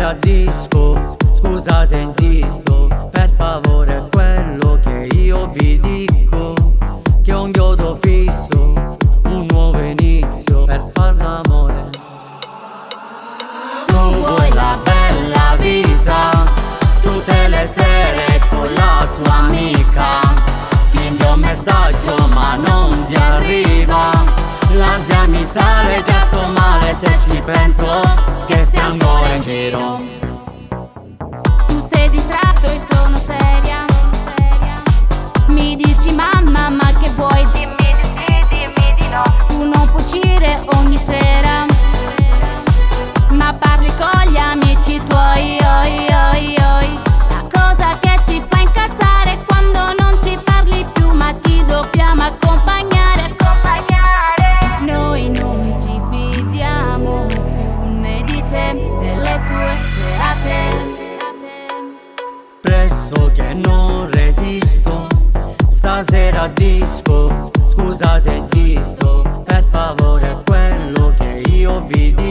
Stasera a disco, scusa se insisto, per favore è quello che io vi dico, che ho un chiodo fisso, un nuovo inizio per far l'amore. Tu vuoi la bella vita, tutte le sere con la tua amica, ti invio un messaggio ma non ti arriva, l'ansia mi sale, già sto male se ci penso che sei ancora in giro. Tu sei distratto e sono seria, mi dici mamma ma che vuoi, dimmi di sì, dimmi di no. Tu non puoi uscire ogni sera, ma parli con gli amici tuoi, oi, oi, oi. La cosa che ci fa incazzare è quando non ci parli più, ma ti dobbiamo accompagnare. Noi non ci fidiamo più né di te, delle tue serate. Presto che non resisto, stasera a disco, scusa se insisto, per favore è quello che io vi dico,